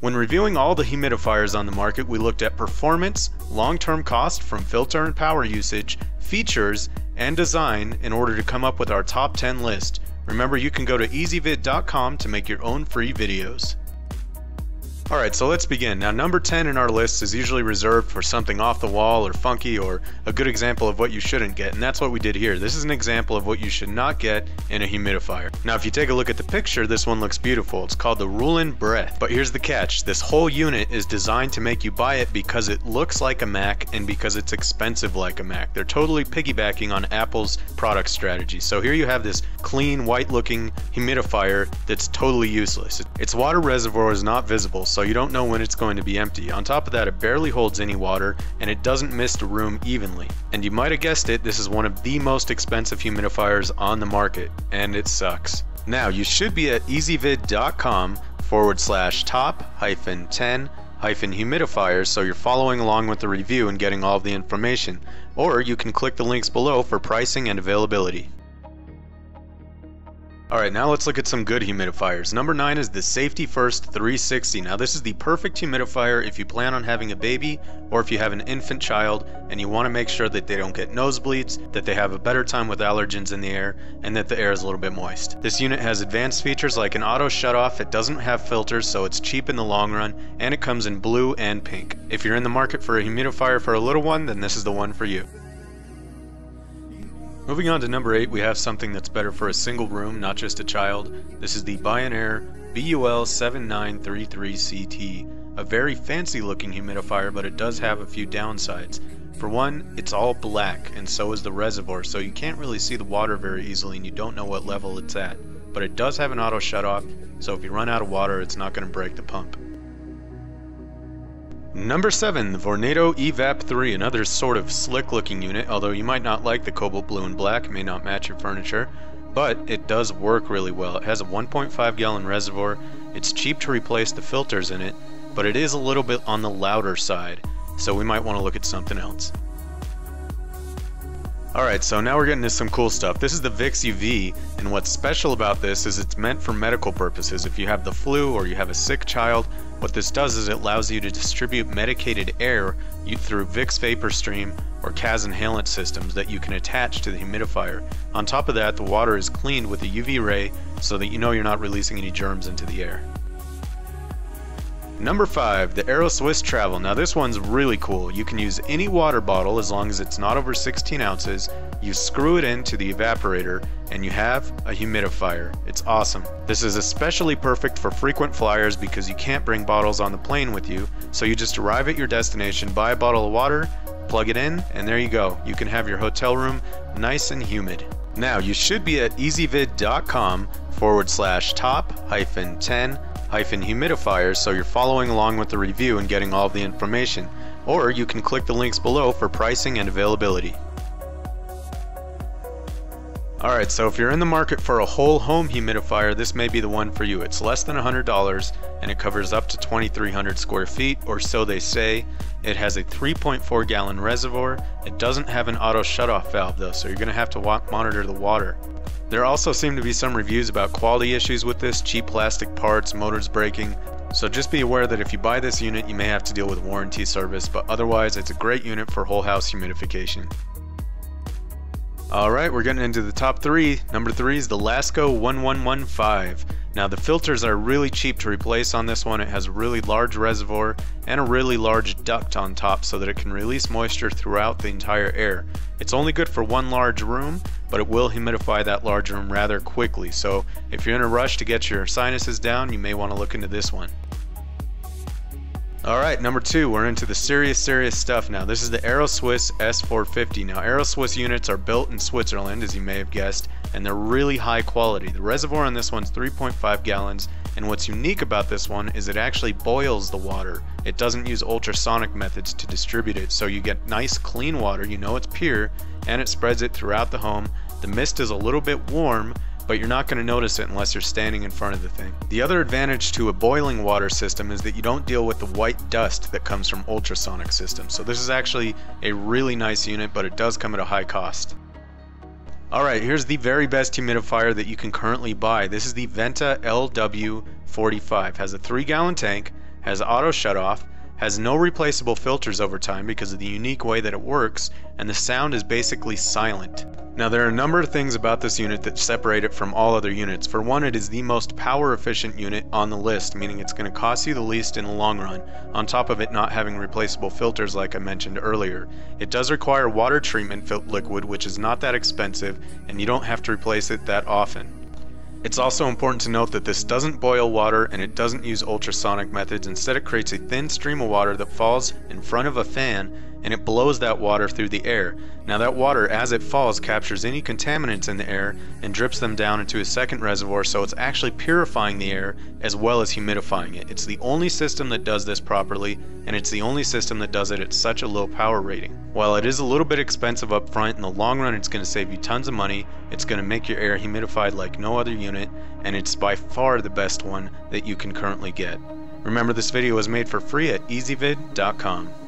When reviewing all the humidifiers on the market, we looked at performance, long-term cost from filter and power usage, features, and design in order to come up with our top 10 list. Remember, you can go to ezvid.com to make your own free videos. Alright, so let's begin. Now, number 10 in our list is usually reserved for something off the wall or funky or a good example of what you shouldn't get, and that's what we did here. This is an example of what you should not get in a humidifier. Now, if you take a look at the picture, this one looks beautiful. It's called the Rulin Breath. But here's the catch. This whole unit is designed to make you buy it because it looks like a Mac and because it's expensive like a Mac. They're totally piggybacking on Apple's product strategy. So here you have this clean, white-looking humidifier that's totally useless. Its water reservoir is not visible, so you don't know when it's going to be empty. On top of that, it barely holds any water and it doesn't mist a room evenly. And you might have guessed it, this is one of the most expensive humidifiers on the market, and it sucks. Now, you should be at ezvid.com/top-10-humidifiers so you're following along with the review and getting all of the information. Or you can click the links below for pricing and availability. Alright, now let's look at some good humidifiers. Number 9 is the Safety First 360. Now this is the perfect humidifier if you plan on having a baby or if you have an infant child and you want to make sure that they don't get nosebleeds, that they have a better time with allergens in the air, and that the air is a little bit moist. This unit has advanced features like an auto shutoff. It doesn't have filters, so it's cheap in the long run, and it comes in blue and pink. If you're in the market for a humidifier for a little one, then this is the one for you. Moving on to number 8, we have something that's better for a single room, not just a child. This is the Bionaire BUL7933CT, a very fancy looking humidifier, but it does have a few downsides. For one, it's all black, and so is the reservoir, so you can't really see the water very easily and you don't know what level it's at. But it does have an auto shutoff, so if you run out of water, it's not going to break the pump. Number 7, the Vornado Evap 3, another sort of slick looking unit, although you might not like the cobalt blue and black, it may not match your furniture, but it does work really well. It has a 1.5 gallon reservoir, it's cheap to replace the filters in it, but it is a little bit on the louder side, so we might want to look at something else. Alright, so now we're getting to some cool stuff. This is the Vicks UV, and what's special about this is it's meant for medical purposes. If you have the flu or you have a sick child, what this does is it allows you to distribute medicated air through Vicks Vapor Stream or CAS inhalant systems that you can attach to the humidifier. On top of that, the water is cleaned with a UV ray so that you know you're not releasing any germs into the air. Number 5, the Aero Swiss Travel. Now this one's really cool. You can use any water bottle as long as it's not over 16 ounces. You screw it into the evaporator and you have a humidifier. It's awesome. This is especially perfect for frequent flyers because you can't bring bottles on the plane with you, so you just arrive at your destination, buy a bottle of water, plug it in, and there you go. You can have your hotel room nice and humid. Now you should be at ezvid.com/top-10-humidifiers so you're following along with the review and getting all of the information, or you can click the links below for pricing and availability. Alright, so if you're in the market for a whole home humidifier, this may be the one for you. It's less than $100 and it covers up to 2,300 square feet, or so they say. It has a 3.4 gallon reservoir. It doesn't have an auto shutoff valve though, so you're going to have to monitor the water. There also seem to be some reviews about quality issues with this, cheap plastic parts, motors breaking, so just be aware that if you buy this unit you may have to deal with warranty service, but otherwise it's a great unit for whole house humidification. Alright, we're getting into the top 3. Number 3 is the Lasco 1115. Now the filters are really cheap to replace on this one. It has a really large reservoir and a really large duct on top so that it can release moisture throughout the entire air. It's only good for one large room, but it will humidify that large room rather quickly, so if you're in a rush to get your sinuses down, you may want to look into this one. Alright, number 2, we're into the serious stuff now. This is the Aero Swiss S450. Now, Aero Swiss units are built in Switzerland, as you may have guessed, and they're really high quality. The reservoir on this one's 3.5 gallons, and what's unique about this one is it actually boils the water. It doesn't use ultrasonic methods to distribute it, so you get nice clean water, you know it's pure, and it spreads it throughout the home. The mist is a little bit warm, but you're not going to notice it unless you're standing in front of the thing. The other advantage to a boiling water system is that you don't deal with the white dust that comes from ultrasonic systems. So this is actually a really nice unit, but it does come at a high cost. Alright, here's the very best humidifier that you can currently buy. This is the Venta LW45. Has a 3-gallon tank, has auto shutoff, has no replaceable filters over time because of the unique way that it works, and the sound is basically silent. Now there are a number of things about this unit that separate it from all other units. For one, it is the most power efficient unit on the list, meaning it's going to cost you the least in the long run, on top of it not having replaceable filters like I mentioned earlier. It does require water treatment liquid, which is not that expensive, and you don't have to replace it that often. It's also important to note that this doesn't boil water and it doesn't use ultrasonic methods. Instead, it creates a thin stream of water that falls in front of a fan and it blows that water through the air. Now that water, as it falls, captures any contaminants in the air and drips them down into a second reservoir, so it's actually purifying the air as well as humidifying it. It's the only system that does this properly, and it's the only system that does it at such a low power rating. While it is a little bit expensive up front, in the long run it's going to save you tons of money, it's going to make your air humidified like no other unit, and it's by far the best one that you can currently get. Remember, this video was made for free at ezvid.com.